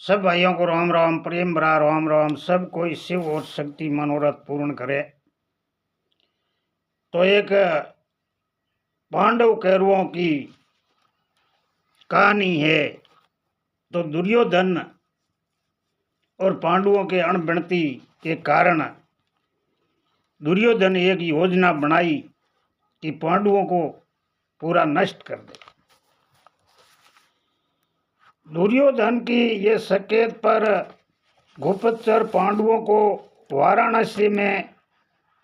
सब भाइयों को राम राम, प्रेम भरा राम राम। सब कोई शिव और शक्ति मनोरथ पूर्ण करे। तो एक पांडव कौरवों की कहानी है। तो दुर्योधन और पांडवों के अणबणती के कारण दुर्योधन एक योजना बनाई कि पांडवों को पूरा नष्ट कर दे। दुर्योधन की ये संकेत पर गुप्तचर पांडवों को वाराणसी में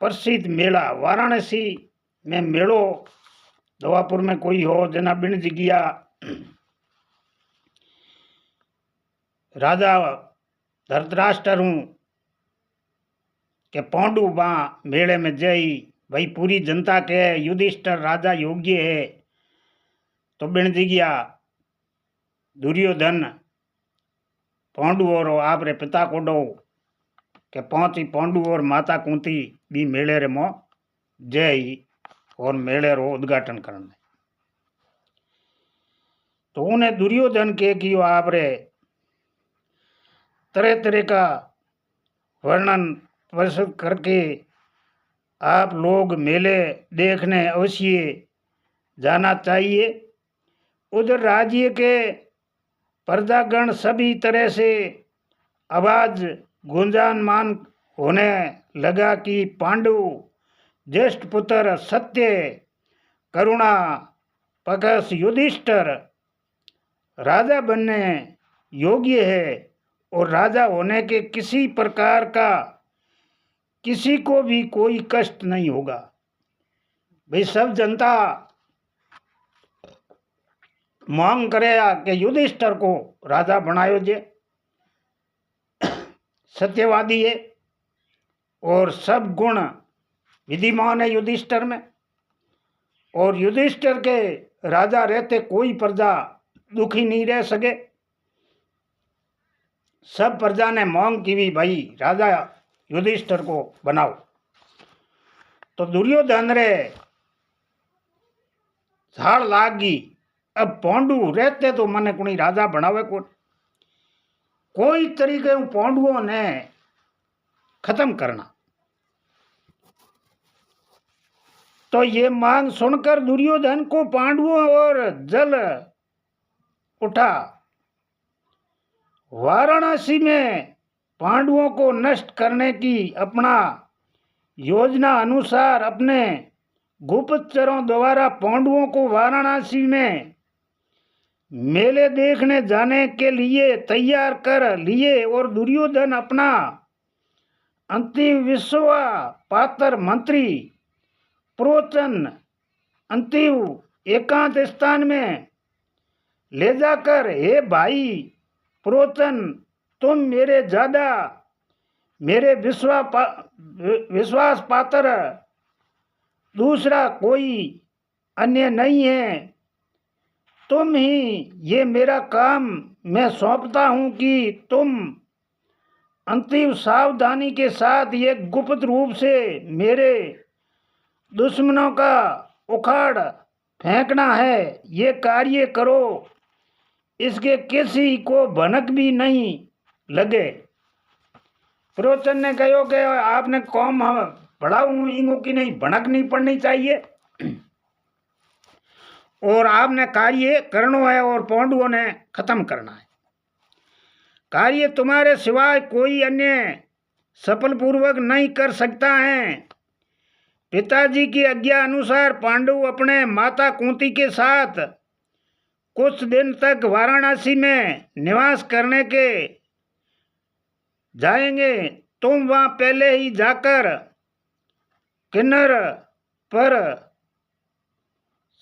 प्रसिद्ध मेला, वाराणसी में मेलो दवापुर में कोई हो जना बिन जगिया राजा धृतराष्ट्र हूँ के पांडु वहाँ मेले में जई। भाई पूरी जनता के युधिष्ठिर राजा योग्य है तो बिन जगिया दुर्योधन पांडु और आप रे पिता को डो के पहुंची पांडु और माता कुंती भी मेले रे मो जय और मेले रो उद्घाटन करने। तो उन्हें दुर्योधन के कि आप रे तरह तरह का वर्णन प्रस्तुत करके आप लोग मेले देखने अवश्य जाना चाहिए। उधर राज्य के प्रजागण सभी तरह से आवाज गुंजायमान होने लगा कि पांडु ज्येष्ठ पुत्र सत्य करुणा पकस युधिष्ठिर राजा बनने योग्य है और राजा होने के किसी प्रकार का किसी को भी कोई कष्ट नहीं होगा। भाई सब जनता मांग करेगा कि युधिष्ठिर को राजा बनायो जे, सत्यवादी है और सब गुण विद्यमान है युधिष्ठिर में। और युधिष्ठिर के राजा रहते कोई प्रजा दुखी नहीं रह सके। सब प्रजा ने मांग की भी भाई राजा युधिष्ठिर को बनाओ। तो दुर्योधन रे झाड़ लागी अब पांडु रहते तो मने कोई राजा बनावे कोई तरीके पांडवों ने खत्म करना। तो ये मांग सुनकर दुर्योधन को पांडवों और जल उठा। वाराणसी में पांडवों को नष्ट करने की अपना योजना अनुसार अपने गुप्तचरों द्वारा पांडवों को वाराणसी में मेले देखने जाने के लिए तैयार कर लिए और दुर्योधन अपना अंतिम विश्वा पात्र मंत्री प्रोचन अंतिम एकांत स्थान में ले जाकर, हे भाई प्रोचन तुम मेरे विश्वास पात्र दूसरा कोई अन्य नहीं है। तुम ही ये मेरा काम मैं सौंपता हूँ कि तुम अंतिम सावधानी के साथ ये गुप्त रूप से मेरे दुश्मनों का उखाड़ फेंकना है। ये कार्य करो, इसके किसी को भनक भी नहीं लगे। प्रोचन ने कहो कि आपने कौम बढ़ाऊं इंगों की नहीं भनक नहीं पड़नी चाहिए और आपने कार्य करना है और पांडवों ने खत्म करना है। कार्य तुम्हारे सिवाय कोई अन्य सफल पूर्वक नहीं कर सकता है। पिताजी की आज्ञा अनुसार पांडु अपने माता कुंती के साथ कुछ दिन तक वाराणसी में निवास करने के जाएंगे। तुम वहां पहले ही जाकर किन्नर पर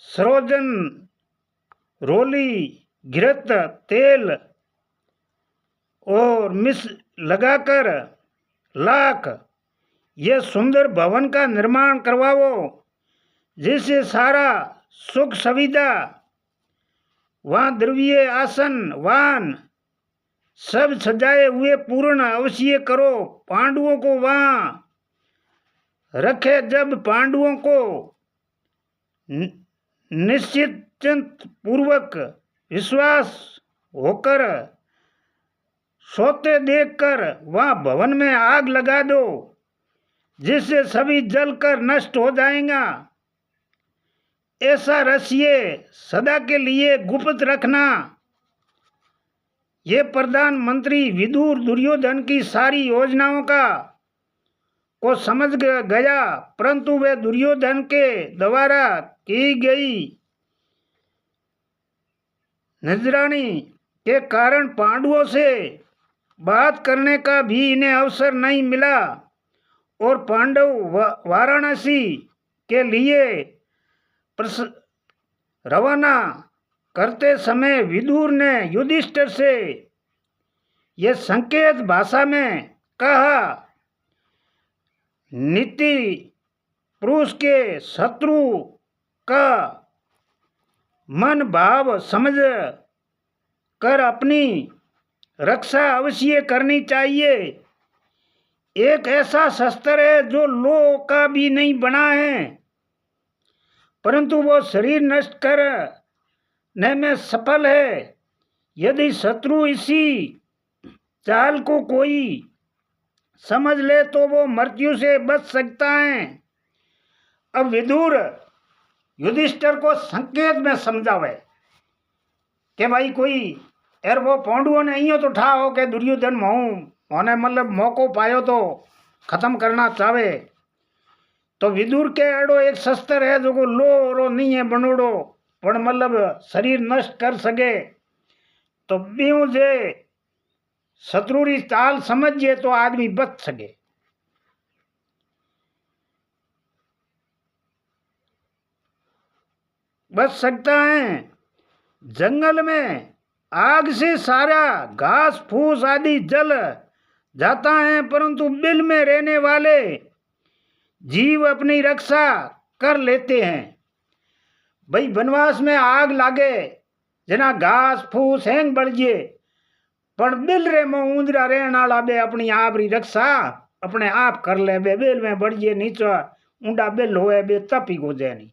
सरोजन रोली घृत तेल और मिस लगाकर लाख ये सुंदर भवन का निर्माण करवाओ जिससे सारा सुख सुविधा वहाँ द्रव्य आसन वाहन सब सजाए हुए पूर्ण अवश्य करो। पांडवों को वहाँ रखे। जब पांडवों को निश्चित पूर्वक विश्वास होकर सोते देखकर वहां भवन में आग लगा दो, जिससे सभी जलकर नष्ट हो जाएगा। ऐसा रहस्य सदा के लिए गुप्त रखना। ये प्रधानमंत्री विदुर दुर्योधन की सारी योजनाओं को समझ गया, परंतु वे दुर्योधन के द्वारा की गई नजरानी के कारण पांडवों से बात करने का भी इन्हें अवसर नहीं मिला। और पांडव वाराणसी के लिए रवाना करते समय विदुर ने युधिष्ठिर से यह संकेत भाषा में कहा, नीति पुरुष के शत्रु का मन भाव समझ कर अपनी रक्षा अवश्य करनी चाहिए। एक ऐसा शस्त्र है जो लोह का भी नहीं बना है, परंतु वो शरीर नष्ट करने में सफल है। यदि शत्रु इसी चाल को कोई समझ ले तो वो मृत्यु से बच सकता है। अब विदुर युधिष्ठिर को संकेत में समझावे कि भाई कोई यार वो पांडवों ने इं तो ठा हो के दुर्योधन मोने मतलब मौको पायो तो खत्म करना चाहे। तो विदुर के अड़ो एक शस्त्र है जो लो रो नहीं है बनोड़ो, पण मतलब शरीर नष्ट कर सके। तो बीऊ जे शत्रु री चाल समझिए तो आदमी बच सके। बच सकता है। जंगल में आग से सारा घास फूस आदि जल जाता है, परंतु बिल में रहने वाले जीव अपनी रक्षा कर लेते हैं। भाई वनवास में आग लागे जना घास फूस हैंग बढ़िए, पर बिल रे में ऊंदरा रहने वाला बे अपनी आप री रक्षा अपने आप कर ले। बे बिल में बढ़िए नीचे ऊंडा बिल होए बे तपी को जाए नहीं।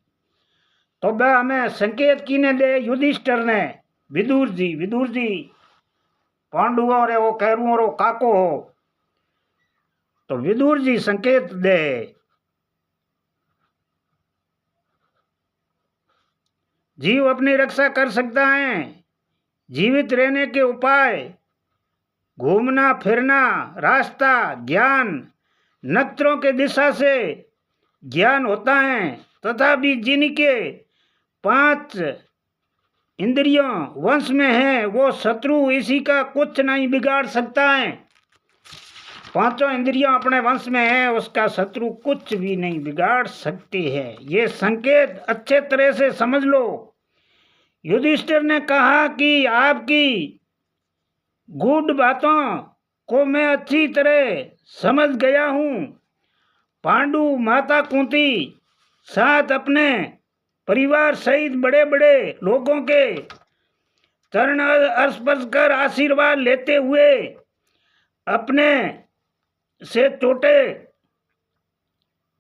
तो बे हमें संकेत कीने दे युधिष्ठिर ने, विदुर जी पांडवों रे वो कैरुओं रो काको हो। तो विदुर जी संकेत दे, जीव अपनी रक्षा कर सकता है। जीवित रहने के उपाय घूमना फिरना, रास्ता, ज्ञान, नक्षत्रों के दिशा से ज्ञान होता है, तथापि जिनके 5 इंद्रियों वंश में है वो शत्रु इसी का कुछ नहीं बिगाड़ सकता है। 5 इंद्रियों अपने वंश में है, उसका शत्रु कुछ भी नहीं बिगाड़ सकती है। ये संकेत अच्छे तरह से समझ लो। युधिष्ठिर ने कहा कि आपकी गूढ़ बातों को मैं अच्छी तरह समझ गया हूँ। पांडु माता कुंती साथ अपने परिवार सहित बड़े बड़े लोगों के चरण स्पर्श कर आशीर्वाद लेते हुए अपने से छोटे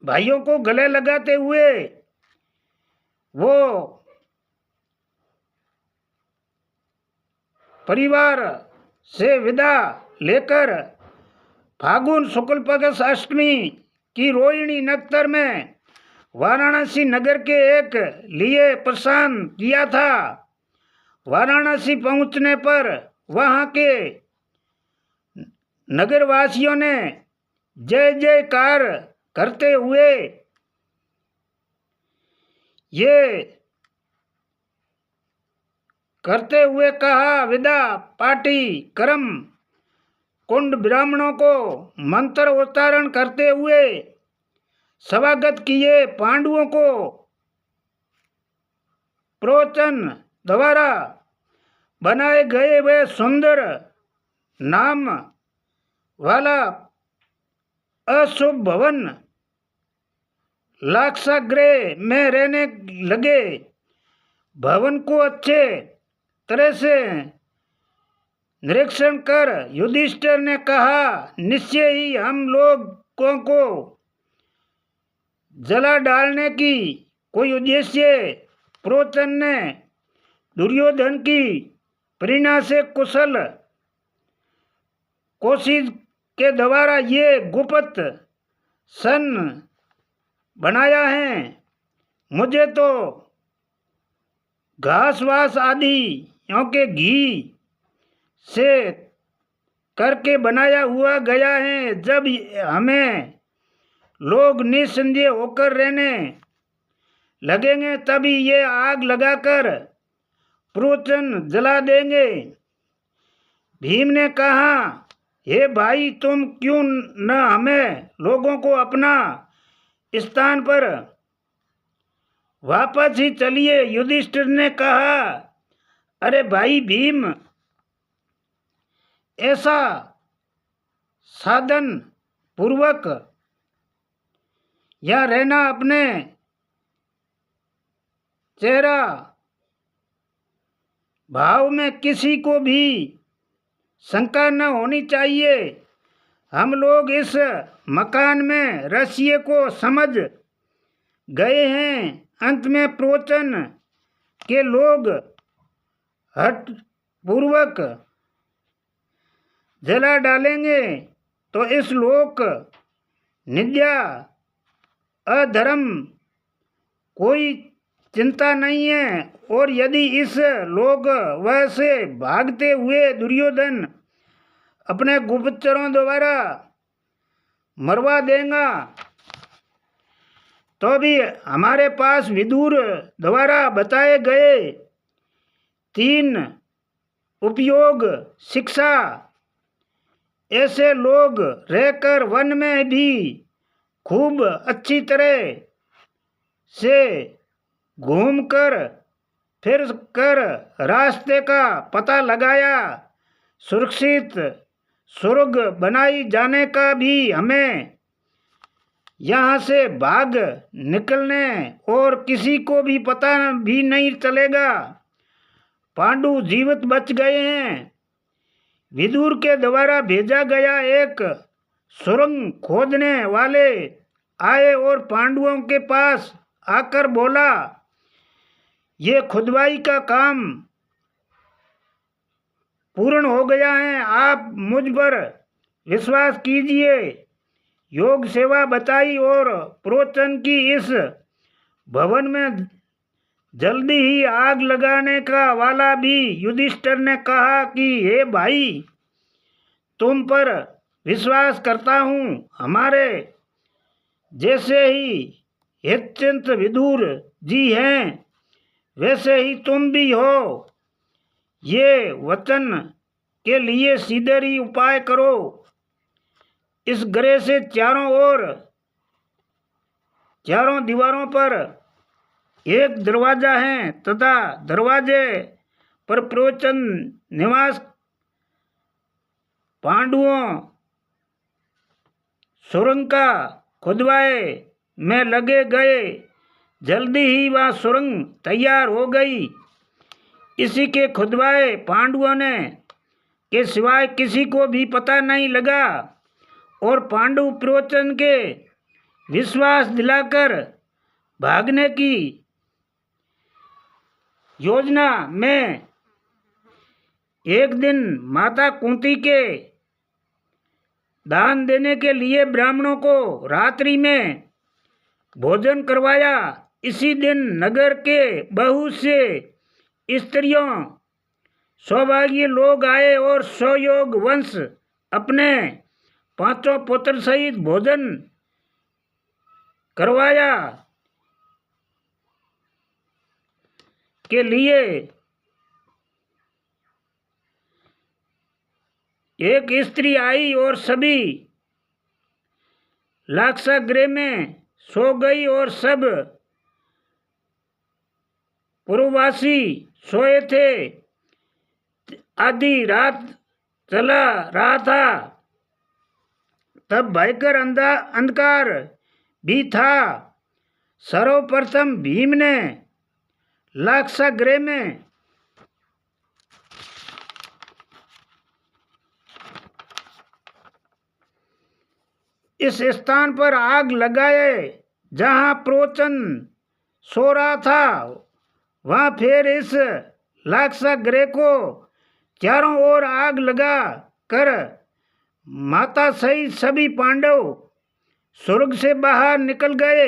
भाइयों को गले लगाते हुए वो परिवार से विदा लेकर फागुन शुक्ल पक्ष अष्टमी की रोहिणी नक्षत्र में वाराणसी नगर के एक लिए प्रस्थान किया था। वाराणसी पहुंचने पर वहां के नगरवासियों ने जय जयकार करते हुए कहा, विदा पाटी कर्म कुंड ब्राह्मणों को मंत्र उच्चारण करते हुए स्वागत किए। पांडवों को प्रोचन द्वारा बनाए गए वे सुंदर नाम वाला अशुभ भवन लाक्षागृह में रहने लगे। भवन को अच्छे तरह से निरीक्षण कर युधिष्ठिर ने कहा, निश्चय ही हम लोगों को जला डालने की कोई उद्देश्य प्रोचन ने दुर्योधन की प्रेरणा से कुशल कोशिश के द्वारा ये गुप्त सन बनाया है। मुझे तो घास वास आदि के घी से करके बनाया हुआ गया है। जब हमें लोग निसंदेह होकर रहने लगेंगे तभी ये आग लगाकर प्रोचन जला देंगे। भीम ने कहा, हे भाई, तुम क्यों न हमें लोगों को अपना स्थान पर वापस ही चलिए। युधिष्ठिर ने कहा, अरे भाई भीम, ऐसा साधन पूर्वक या रहना अपने चेहरा भाव में किसी को भी शंका न होनी चाहिए। हम लोग इस मकान में रहस्य को समझ गए हैं। अंत में प्रोचन के लोग हट पूर्वक जला डालेंगे तो इस लोक निंदा अधर्म कोई चिंता नहीं है। और यदि इस लोग वह से भागते हुए दुर्योधन अपने गुप्तचरों द्वारा मरवा देगा तो भी हमारे पास विदुर द्वारा बताए गए 3 उपयोग शिक्षा ऐसे लोग रहकर वन में भी खूब अच्छी तरह से घूमकर फिर कर रास्ते का पता लगाया सुरक्षित स्वर्ग बनाई जाने का भी हमें यहाँ से भाग निकलने और किसी को भी पता भी नहीं चलेगा। पांडु जीवित बच गए हैं। विदुर के द्वारा भेजा गया एक सुरंग खोदने वाले आए और पांडवों के पास आकर बोला, ये खुदवाई का काम पूर्ण हो गया है। आप मुझ पर विश्वास कीजिए। योग सेवा बताई और प्रोचन की इस भवन में जल्दी ही आग लगाने का वाला भी युधिष्ठिर ने कहा कि हे भाई, तुम पर विश्वास करता हूँ। हमारे जैसे ही हितचिंत विदुर जी हैं वैसे ही तुम भी हो। ये वचन के लिए सीधे ही उपाय करो। इस गृह से चारों दीवारों पर एक दरवाजा है तथा दरवाजे पर प्रोचन निवास पांडवों सुरंग का खुदवाए में लगे गए। जल्दी ही वह सुरंग तैयार हो गई। इसी के खुदवाए पांडवों ने के सिवाय किसी को भी पता नहीं लगा और पांडु प्रोचन के विश्वास दिलाकर भागने की योजना में एक दिन माता कुंती के दान देने के लिए ब्राह्मणों को रात्रि में भोजन करवाया। इसी दिन नगर के बहुत से स्त्रियों सौभाग्य लोग आए और स्वयोग वंश अपने 5 पुत्र सहित भोजन करवाया के लिए एक स्त्री आई और सभी लाक्षागृह में सो गई और सब पूर्ववासी सोए थे। आधी रात चला रहा था, तब भयंकर अंधकार भी था। सर्वप्रथम भीम ने लाक्षागृह में इस स्थान पर आग लगाए जहां प्रोचन सो रहा था। वहां फिर इस लाक्षागृह को चारों ओर आग लगा कर माता सहित सभी पांडव स्वर्ग से बाहर निकल गए।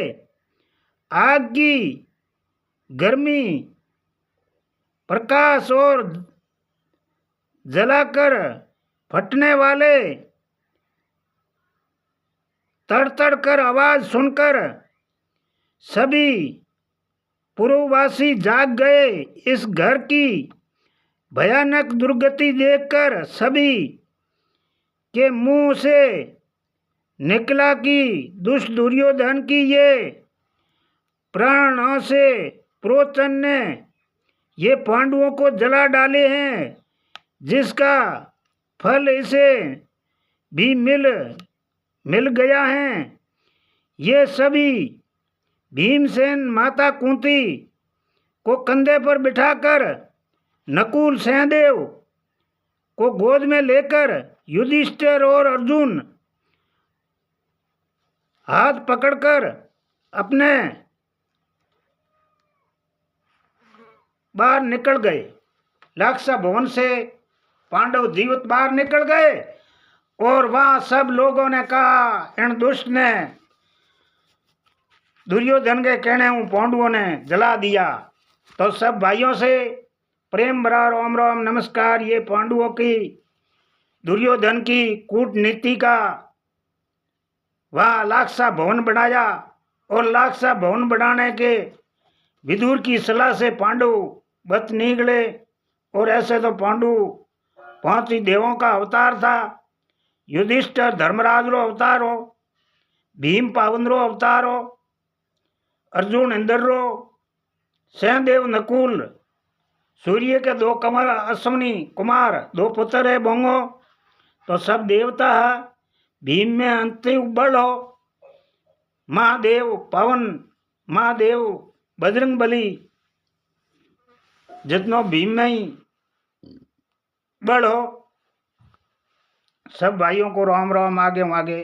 आग की गर्मी, प्रकाश और जलाकर फटने वाले तड़तड़ कर आवाज सुनकर सभी पुरवासी जाग गए। इस घर की भयानक दुर्गति देखकर सभी के मुंह से निकला कि दुष्ट दुर्योधन की ये प्राणों से प्रोचन ने ये पांडवों को जला डाले हैं, जिसका फल इसे भी मिल गया है। ये सभी भीमसेन माता कुंती को कंधे पर बिठाकर नकुल सहदेव को गोद में लेकर युधिष्ठिर और अर्जुन हाथ पकड़कर अपने बाहर निकल गए। लाक्षा भवन से पांडव जीवित बाहर निकल गए और वहां सब लोगों ने कहा, इन दुष्ट ने दुर्योधन के कहने पांडवों ने जला दिया। तो सब भाइयों से प्रेम भरा राम राम नमस्कार। ये पांडवों की दुर्योधन की कूटनीति का वहाँ लाक्षा भवन बनाया और लाक्षा भवन बनाने के विदुर की सलाह से पांडव बच निकले। और ऐसे तो पांडु 5 ही देवों का अवतार था। युधिष्ठिर धर्मराज रो अवतार हो, भीम पावन रो अवतार हो, अर्जुन इंद्र रो, सहदेव नकुल सूर्य के 2 कमर अश्विनी कुमार 2 पुत्र है बोंगो। तो सब देवता है। भीम में अंतिम बल हो, महादेव पवन, महादेव बजरंग बली, जितनो भीम में ही बल हो। सब भाइयों को राम राम आगे।